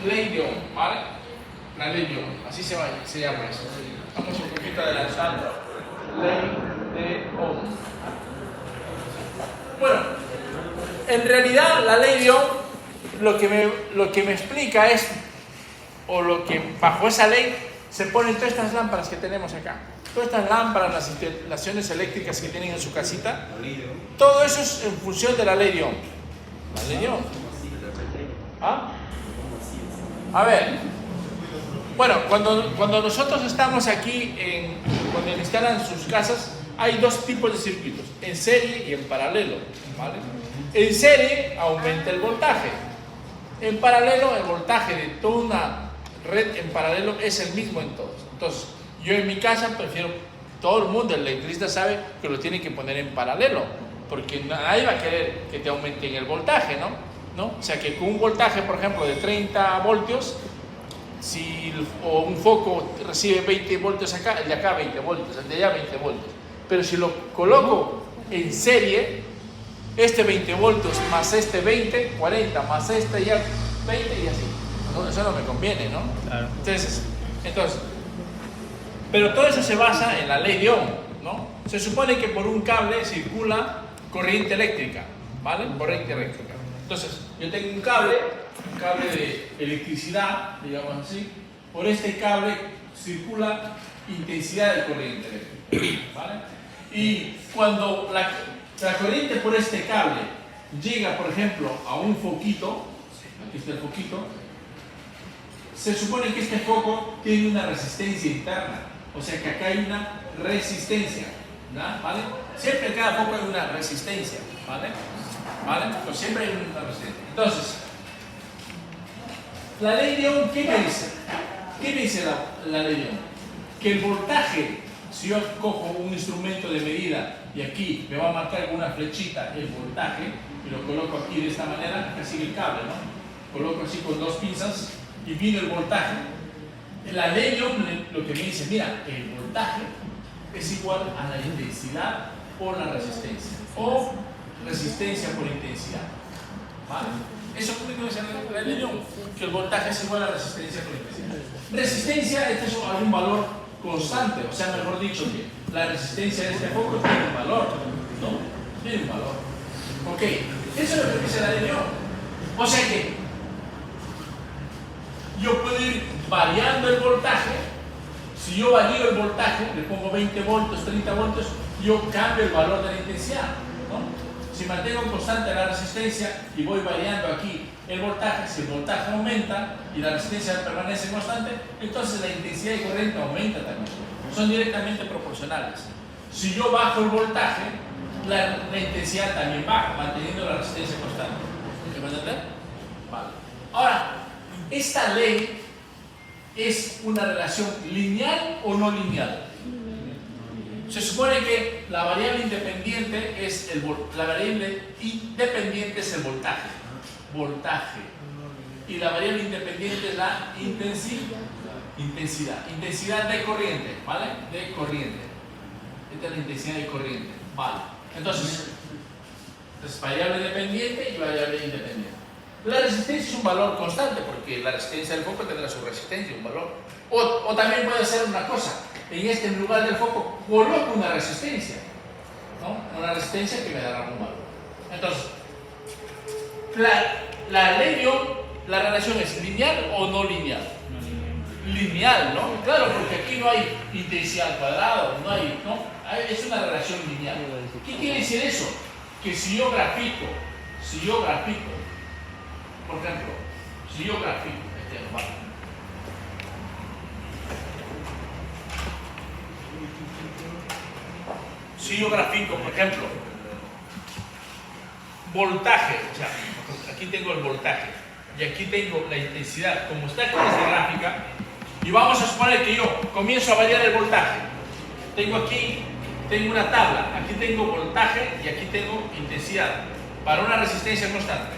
ley de Ohm, ¿vale? La ley de Ohm, así se llama eso. Vamos un poquito adelantando. Ley de Ohm. Bueno, en realidad la ley de Ohm lo que me explica es, o lo que bajo esa ley se ponen todas estas lámparas que tenemos acá. Todas estas lámparas, las instalaciones eléctricas que tienen en su casita, todo eso es en función de la ley de Ohm. La ley de Ohm. ¿Ah? A ver, bueno, cuando nosotros estamos aquí, cuando instalan sus casas, hay dos tipos de circuitos, en serie y en paralelo, ¿vale? En serie aumenta el voltaje, en paralelo el voltaje de toda una red en paralelo es el mismo en todos. Entonces, yo en mi casa prefiero, todo el mundo, el electricista sabe que lo tiene que poner en paralelo, porque nadie va a querer que te aumenten el voltaje, ¿no? O sea que con un voltaje, por ejemplo, de 30 voltios, o un foco recibe 20 voltios acá, el de acá 20 voltios, el de allá 20 voltios. Pero si lo coloco en serie, este 20 voltios más este 20, 40, más este ya 20 y así. No, eso no me conviene, ¿no? Claro. Entonces, pero todo eso se basa en la ley de Ohm, ¿no? Se supone que por un cable circula corriente eléctrica, ¿vale? Corriente eléctrica. Entonces, yo tengo un cable de electricidad, digamos así. Por este cable circula intensidad de corriente eléctrica, ¿vale? Y cuando la corriente por este cable llega, por ejemplo, a un foquito, aquí está el foquito, se supone que este foco tiene una resistencia interna, o sea que acá hay una resistencia, ¿vale? Siempre en cada foco hay una resistencia, ¿vale? Pues siempre hay una resistencia. Entonces, la ley de Ohm, ¿qué me dice? ¿Qué me dice la ley de Ohm? Que el voltaje, si yo cojo un instrumento de medida y aquí me va a marcar con una flechita el voltaje, y lo coloco aquí de esta manera, acá sigue el cable, ¿no? Coloco así con dos pinzas y miro el voltaje. La ley de Ohm lo que me dice, mira, el voltaje es igual a la intensidad por la resistencia, o resistencia por intensidad, ¿vale? Eso es lo que dice la ley de Ohm, que el voltaje es igual a resistencia por intensidad. Resistencia, este es un valor constante, o sea, mejor dicho, que la resistencia de este foco tiene un valor, ¿no? Tiene un valor. Ok, eso es lo que dice la ley de Ohm. O sea que yo puedo ir variando el voltaje. Si yo varío el voltaje, le pongo 20 voltios, 30 voltios, yo cambio el valor de la intensidad, ¿no? Si mantengo constante la resistencia y voy variando aquí el voltaje, si el voltaje aumenta y la resistencia permanece constante, entonces la intensidad de corriente aumenta también. Son directamente proporcionales. Si yo bajo el voltaje, la intensidad también baja, manteniendo la resistencia constante. ¿Me entienden? Vale. Ahora, esta ley es una relación lineal o no lineal. Se supone que la variable independiente es el voltaje. Y la variable independiente es la intensidad de corriente, ¿vale? De corriente. Esta es la intensidad de corriente, ¿vale? Entonces variable dependiente y variable independiente. La resistencia es un valor constante porque la resistencia del foco tendrá su resistencia, un valor. O también puede ser una cosa. En este lugar del foco coloco una resistencia, ¿no? Una resistencia que me dará un valor. Entonces, la ley de Ohm, la relación es lineal o no lineal. Lineal, ¿no? Claro, porque aquí no hay intensidad al cuadrado, ¿no? Es una relación lineal. ¿Qué quiere decir eso? Que si yo grafico, por ejemplo, por ejemplo, voltaje, o sea, aquí tengo el voltaje y aquí tengo la intensidad, como está aquí en esta gráfica, y vamos a suponer que yo comienzo a variar el voltaje. Tengo una tabla, aquí tengo voltaje y aquí tengo intensidad para una resistencia constante.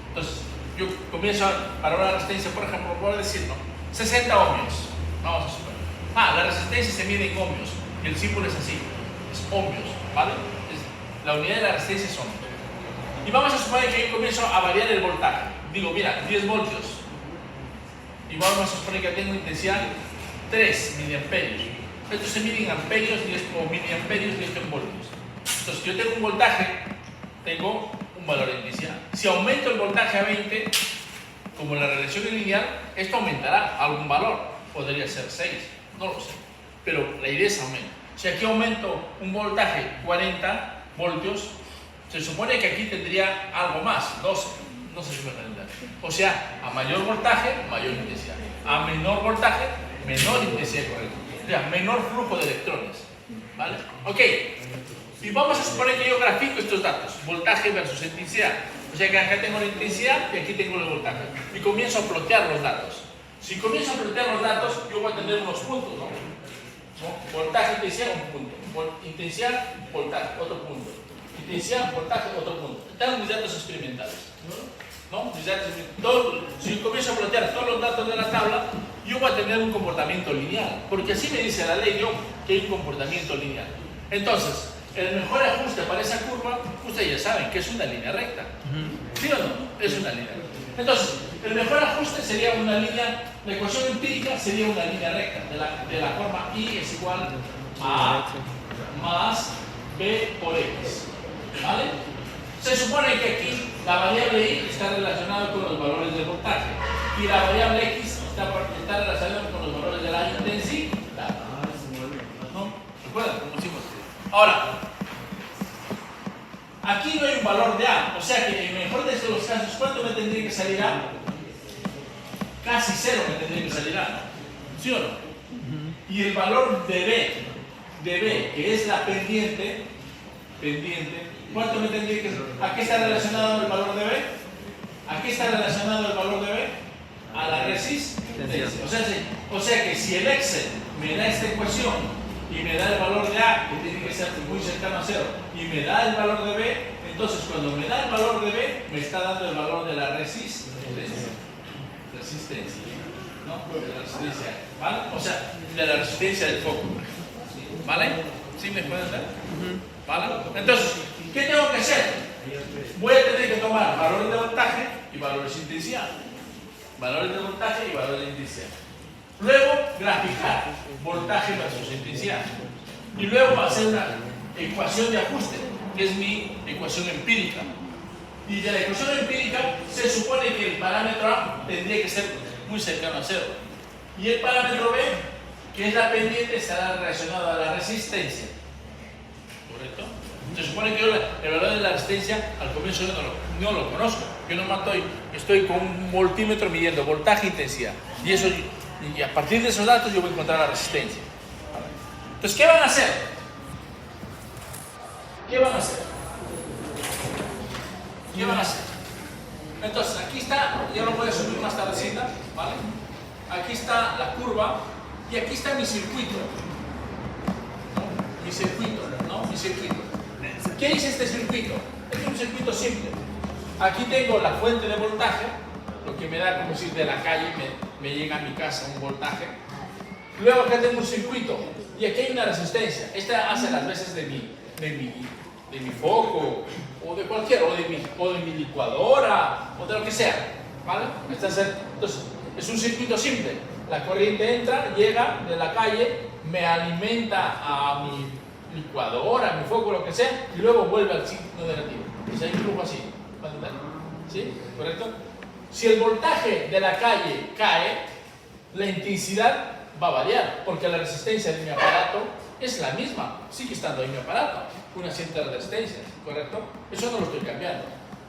Entonces, yo comienzo para una resistencia, por ejemplo, voy a decir, ¿no? 60 ohmios, vamos a suponer. La resistencia se mide en ohmios, el símbolo es así, es ohmios, ¿vale? La unidad de la resistencia es ohmios. Y vamos a suponer que yo comienzo a variar el voltaje. Digo, mira, 10 voltios. y vamos a suponer que tengo intensidad 3 miliamperios. Esto se mide en amperios o miliamperios y esto en voltios. Entonces, si yo tengo un voltaje, tengo un valor de intensidad. Si aumento el voltaje a 20, como la relación es lineal, esto aumentará algún valor. Podría ser 6, no lo sé. Pero la idea es aumento. Si aquí aumento un voltaje 40 voltios, se supone que aquí tendría algo más, 12. No sé si me entienden. O sea, a mayor voltaje, mayor intensidad. A menor voltaje, menor intensidad corriente. O sea, menor flujo de electrones. ¿Vale? Ok. Y vamos a suponer que yo grafico estos datos, voltaje versus intensidad. O sea que acá tengo la intensidad y aquí tengo el voltaje. Y comienzo a plotear los datos. Si comienzo a plotear los datos, yo voy a tener unos puntos, ¿no? Voltaje, intensidad, un punto. Intensidad, voltaje, otro punto. Intensidad, voltaje, otro punto. Están mis datos experimentales. ¿No? Si yo comienzo a plotear todos los datos de la tabla, yo voy a tener un comportamiento lineal. Porque así me dice la ley de Ohm que hay un comportamiento lineal. Entonces, el mejor ajuste para esa curva, ustedes ya saben que es una línea recta. ¿Sí o no? Es una línea recta. Entonces, el mejor ajuste sería una línea, la ecuación empírica sería una línea recta, de la forma I es igual a A más B por X. ¿Vale? Se supone que aquí la variable Y está relacionada con los valores del voltaje y la variable X está relacionada con los valores de la intensidad. ¿No? ¿Recuerdan? Como hicimos. Ahora, aquí no hay un valor de A, o sea que en el mejor de los casos, ¿cuánto me tendría que salir A? Casi 0 me tendría que salir A, ¿sí o no? Y el valor de B, que es la pendiente, ¿cuánto me tendría que salir? ¿A qué está relacionado el valor de B? ¿A qué está relacionado el valor de B? A la resistencia. O sea que si el Excel me da esta ecuación y me da el valor de A, que tiene que ser muy cercano a 0, y me da el valor de B, entonces cuando me da el valor de B, me está dando el valor de la resistencia. ¿No? De la resistencia, ¿vale? O sea, de la resistencia del foco. ¿Vale? ¿Sí me pueden dar? ¿Vale? Entonces, ¿qué tengo que hacer? Voy a tener que tomar valores de voltaje y valores de intensidad. Valores de voltaje y valores de intensidad. Luego, graficar voltaje versus intensidad. Y luego hacer una ecuación de ajuste, que es mi ecuación empírica. Y de la ecuación empírica se supone que el parámetro A tendría que ser muy cercano a 0. Y el parámetro B, que es la pendiente, estará relacionado a la resistencia. ¿Correcto? Se supone que yo el valor de la resistencia al comienzo yo no lo conozco. Yo nomás estoy con un voltímetro midiendo voltaje e intensidad. Y a partir de esos datos yo voy a encontrar la resistencia. Entonces, ¿qué van a hacer? ¿Qué van a hacer? Entonces, aquí está, ya lo voy a subir más tardecita, ¿vale? Aquí está la curva y aquí está mi circuito. Mi circuito. ¿Qué es este circuito? Es un circuito simple. Aquí tengo la fuente de voltaje, lo que me da como si de la calle me llega a mi casa un voltaje. Luego acá tengo un circuito y aquí hay una resistencia. Esta hace las veces de mi foco o de cualquier, o de mi licuadora o de lo que sea, ¿vale? Entonces es un circuito simple. La corriente entra, llega de la calle, me alimenta a mi licuadora, a mi foco, lo que sea, y luego vuelve al signo negativo. Entonces hay un flujo así. ¿Sí? ¿Correcto? Si el voltaje de la calle cae, la intensidad va a variar, porque la resistencia de mi aparato es la misma, sigue estando en mi aparato, una cierta resistencia, ¿correcto? Eso no lo estoy cambiando.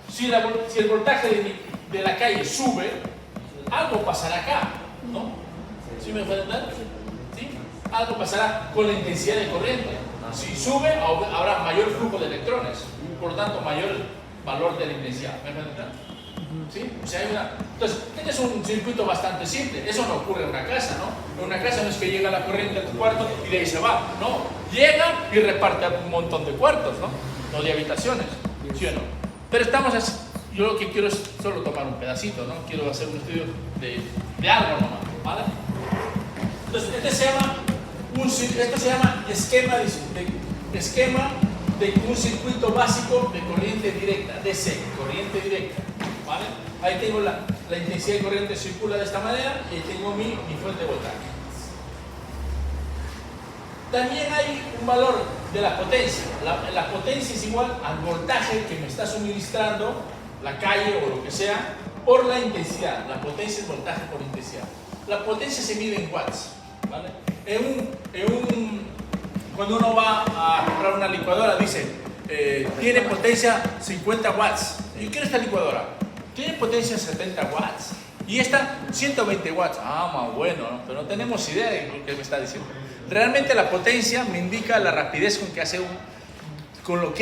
Si el voltaje de la calle sube, algo pasará acá, ¿no? ¿Sí me pueden dar? ¿Sí? Algo pasará con la intensidad de corriente. Si sube, habrá mayor flujo de electrones, por lo tanto, mayor valor de la intensidad. ¿Me pueden dar? ¿Sí? O sea, entonces, este es un circuito bastante simple. Eso no ocurre en una casa, ¿no? En una casa no es que llega la corriente a tu cuarto y de ahí se va. No, llega y reparte a un montón de cuartos, ¿no? No de habitaciones, ¿sí o no? Pero yo lo que quiero es solo tomar un pedacito, ¿no? Quiero hacer un estudio de algo nomás, ¿vale? Entonces, esto se llama esquema de un circuito básico de corriente directa, DC, corriente directa. ¿Vale? Ahí tengo la intensidad de corriente circula de esta manera y tengo mi fuente de voltaje. También hay un valor de la potencia. La potencia es igual al voltaje que me está suministrando la calle o lo que sea por la intensidad. La potencia es voltaje por intensidad. La potencia se mide en watts, ¿vale? Cuando uno va a comprar una licuadora dice tiene potencia 50 watts. Yo quiero esta licuadora. Tiene potencia 70 watts. Y esta 120 watts. Ah, más bueno, ¿no? Pero no tenemos idea de lo que me está diciendo. Realmente la potencia me indica la rapidez con que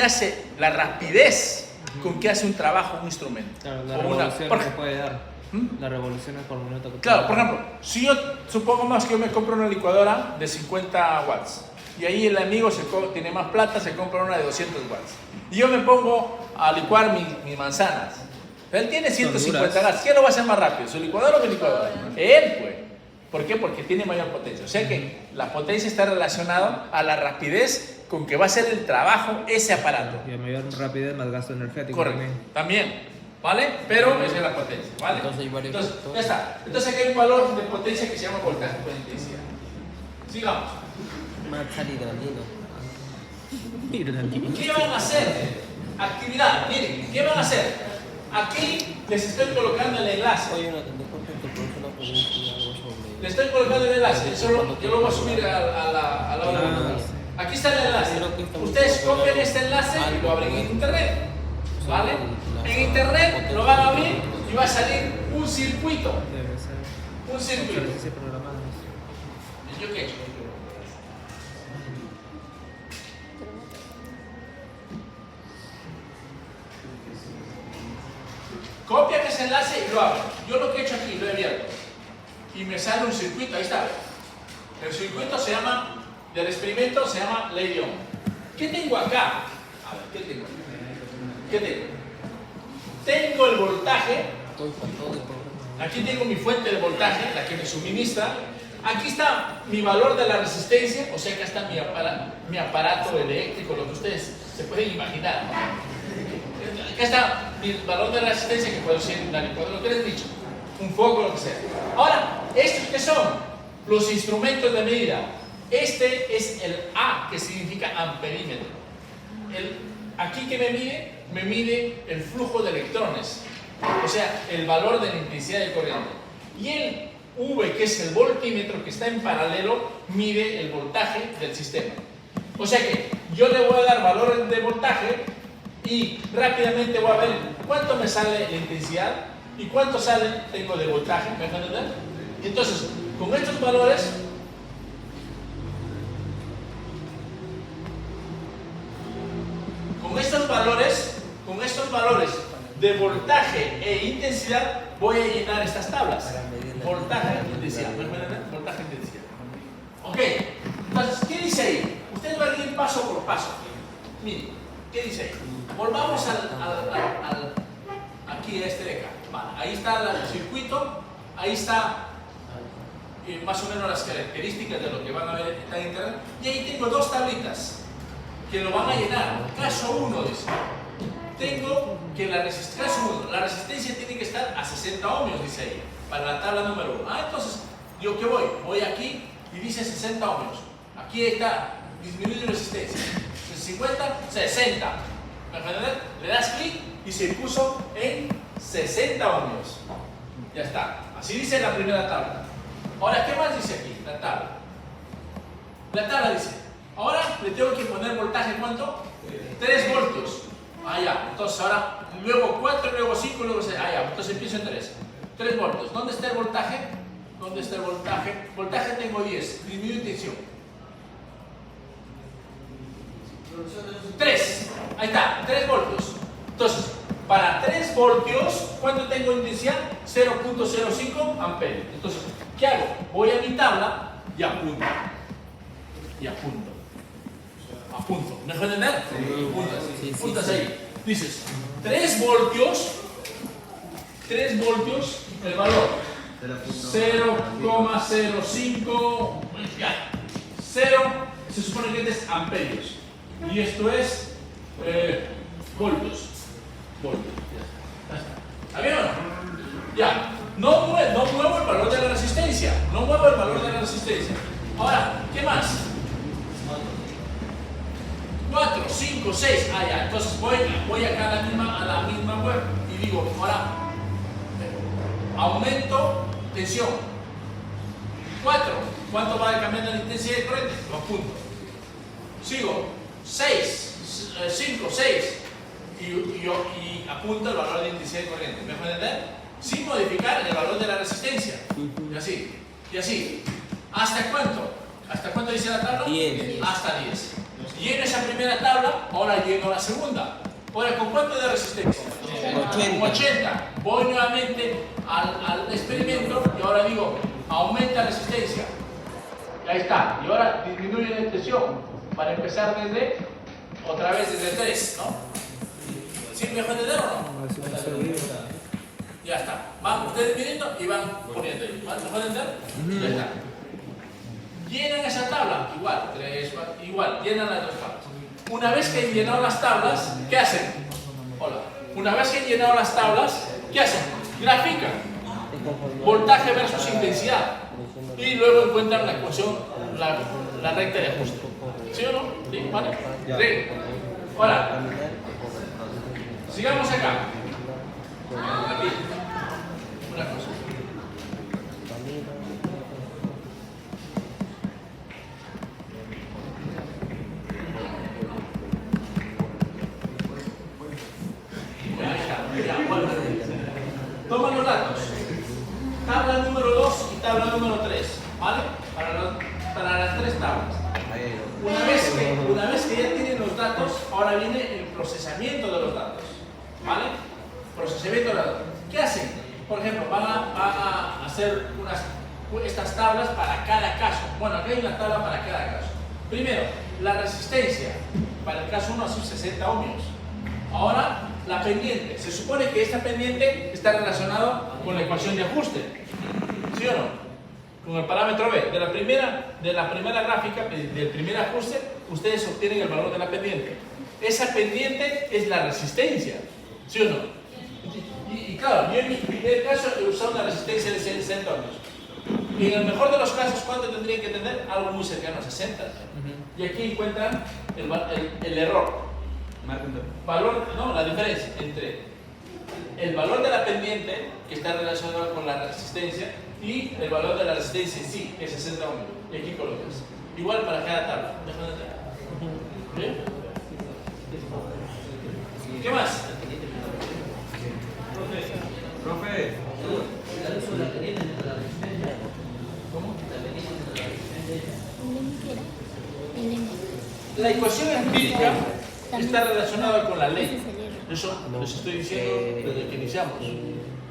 hace la rapidez con que hace un trabajo un instrumento. Claro, la revolución que puede dar. Las revoluciones por minuto que Claro, por ejemplo, si yo supongamos que yo me compro una licuadora de 50 watts y ahí el amigo tiene más plata, se compra una de 200 watts y yo me pongo a licuar mis manzanas. Él tiene 150 watts. ¿Quién lo va a hacer más rápido? ¿Su licuadora o mi licuadora? Él, pues. ¿Por qué? Porque tiene mayor potencia. O sea que la potencia está relacionada a la rapidez con que va a hacer el trabajo ese aparato. Y a mayor rapidez, más gasto energético. Correcto. También. ¿Vale? Pero esa es la potencia. ¿Vale? Entonces hay varios Entonces, ya está. Entonces aquí hay un valor de potencia que se llama voltaje por intensidad. Sigamos. ¿Qué van a hacer? Actividad. Miren, ¿qué van a hacer? Aquí les estoy colocando el enlace. Le estoy colocando el enlace. Yo lo voy a subir a la hora. Aquí está el enlace. Ustedes copian este enlace y lo abren en internet. ¿Vale? En internet lo van a abrir y va a salir un circuito. Un circuito. ¿Yo qué? Copian ese enlace y lo abren. Yo lo que he hecho aquí, lo he abierto. Y me sale un circuito, ahí está. El circuito se llama, del experimento se llama Ley Ohm. ¿Qué tengo acá? A ver, ¿qué tengo? ¿Qué tengo? Tengo el voltaje. Aquí tengo mi fuente de voltaje, la que me suministra. Aquí está mi valor de la resistencia, o sea, acá está mi aparato eléctrico, lo que ustedes se pueden imaginar. Acá está mi valor de la resistencia, que puede ser una licuadora, lo que les he dicho, un foco, lo que sea. Ahora, ¿estos qué son? Los instrumentos de medida. Este es el A, que significa amperímetro. Aquí que me mide el flujo de electrones, o sea, el valor de la intensidad de corriente. Y el V, que es el voltímetro, que está en paralelo, mide el voltaje del sistema. O sea que yo le voy a dar valores de voltaje y rápidamente voy a ver cuánto me sale la intensidad y cuánto tengo de voltaje. ¿Me dejan entender? Y entonces, con estos valores, con estos valores de voltaje e intensidad, voy a llenar estas tablas. Voltaje e intensidad. ¿Me dejan entender? Voltaje e intensidad. Ok. Entonces, ¿qué dice ahí? Ustedes van a ir paso por paso. Miren, ¿qué dice ahí? Volvamos aquí a este de acá. Vale, ahí está el circuito, ahí está más o menos las características de lo que van a ver en internet. Y ahí tengo dos tablitas que lo van a llenar. Caso 1 dice, tengo que la resistencia tiene que estar a 60 ohmios, dice ahí, para la tabla número 1. Entonces, ¿yo qué voy? Voy aquí y dice 60 ohmios. Aquí está, disminuye resistencia. 50, 60. Le das clic y se puso en 60 ohmios. Ya está. Así dice la primera tabla. Ahora, ¿qué más dice aquí? La tabla. La tabla dice, ahora le tengo que poner voltaje, ¿cuánto? 3 voltios. Ah, ya. Entonces ahora, luego 4, luego 5, luego 6. Ah, ya. Entonces empiezo en 3. 3 voltios. ¿Dónde está el voltaje? ¿Dónde está el voltaje? Voltaje tengo 10. Disminuye tensión. 3. Ahí está. 3 voltios. Entonces, para 3 voltios, ¿cuánto tengo de intensidad? 0.05 amperios. Entonces, ¿qué hago? Voy a mi tabla y apunto. Y apunto. Apunto. ¿Me dejas entender? Sí. Apuntas ahí. Dices, 3 voltios, el valor 0,05, ya. 0, se supone que es amperios. Y esto es voltios. Ya está. ¿Está bien o no? Ya. No muevo el valor de la resistencia. No muevo el valor de la resistencia. Ahora, ¿qué más? 4, 5, 6. Ah, ya. Entonces voy acá a la misma web y digo, ahora, aumento tensión. 4. ¿Cuánto va cambiando la intensidad de corriente? Lo apunto. Sigo. 6, 5, 6. Y apunto el valor de intensidad de corriente. ¿Me pueden entender? Sin modificar el valor de la resistencia. Y así. Y así. ¿Hasta cuánto? ¿Hasta cuánto dice la tabla? 10. Hasta 10. Lleno esa primera tabla, ahora lleno la segunda. Ahora, ¿con cuánto de resistencia? 80. 80. Voy nuevamente al experimento y ahora digo, aumenta resistencia. Y ahí está. Y ahora disminuye la tensión. Para empezar otra vez desde 3, ¿no? ¿Sí me dejan entender o no? Ya está. Van ustedes midiendo y van poniendo ahí. ¿Me dejan entender? Ya está. Llenan esa tabla, igual, 3, 4, igual, llenan las dos tablas. Una vez que han llenado las tablas, ¿qué hacen? Hola. Una vez que han llenado las tablas, ¿qué hacen? Grafican. Voltaje versus intensidad. Y luego encuentran la ecuación, la recta de ajuste. ¿Sí o no? ¿Sí? ¿Vale? Sí. Ahora, sigamos acá. Aquí. Una cosa. Toma los datos. Tabla número 2 y tabla número 3. ¿Vale? Para las tres tablas. Una vez que ya tienen los datos, ahora viene el procesamiento de los datos. ¿Vale? Procesamiento de los datos. ¿Qué hacen? Por ejemplo, van a hacer estas tablas para cada caso. Bueno, aquí hay una tabla para cada caso. Primero, la resistencia. Para el caso 1 así 60 ohmios. Ahora, la pendiente. Se supone que esta pendiente está relacionada con la ecuación de ajuste. ¿Sí o no? Con el parámetro B. De la primera gráfica, del primer ajuste, ustedes obtienen el valor de la pendiente. Esa pendiente es la resistencia. ¿Sí o no? Y claro, yo en mi primer caso he usado una resistencia de 60 ohmios. Y en el mejor de los casos, ¿cuánto tendrían que tener? Algo muy cercano a 60. Y aquí encuentran el error. La diferencia entre el valor de la pendiente, que está relacionado con la resistencia, y el valor de la resistencia en sí, que es 60 ohmios. Y aquí colocas. Igual para cada tabla. ¿Bien? ¿Qué más? Profe. ¿Cómo? La ecuación empírica está relacionada con la ley. Eso les estoy diciendo desde que iniciamos.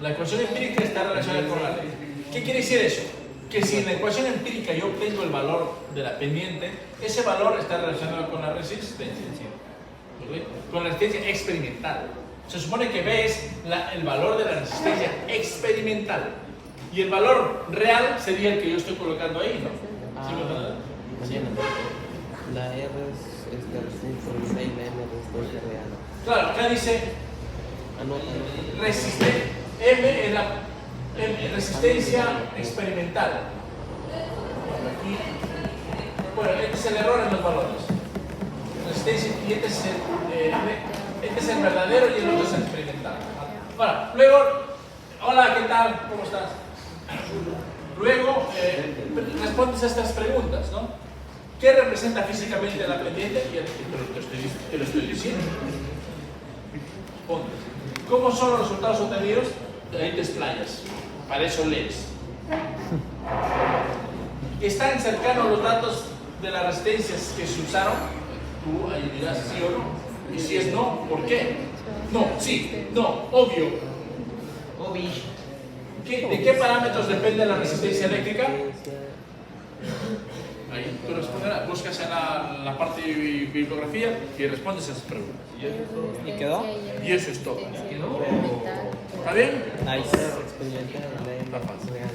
La ecuación empírica está relacionada con la ley. ¿Qué quiere decir eso? Que si en la ecuación empírica yo obtengo el valor de la pendiente, ese valor está relacionado con la resistencia. Con la resistencia experimental. Se supone que B es el valor de la resistencia experimental. Y el valor real sería el que yo estoy colocando ahí, ¿no? ¿Sí me entiendes? Sí. La R es de resistencia y la M es resistencia real. Claro, acá dice M es la resistencia experimental. Aquí, bueno, este es el error en los valores. Resistencia, y este es el verdadero y el otro es el experimental. Bueno, luego, hola, ¿qué tal? ¿Cómo estás? Luego, respondes a estas preguntas, ¿no? ¿Qué representa físicamente la pendiente? Te lo estoy diciendo. Respondes. ¿Cómo son los resultados obtenidos? Ahí te explayas. Para eso lees. ¿Están cercanos los datos de las resistencias que se usaron? Tú ahí dirás sí o no. Y si es no, ¿por qué? No, sí, no, obvio. ¿De qué parámetros depende la resistencia eléctrica? Ahí tú responderás, buscas en la parte de bibliografía y respondes a esas preguntas. ¿Y quedó? Y eso es todo. ¿Está bien? Nice. Experimental, la M Está fácil. real.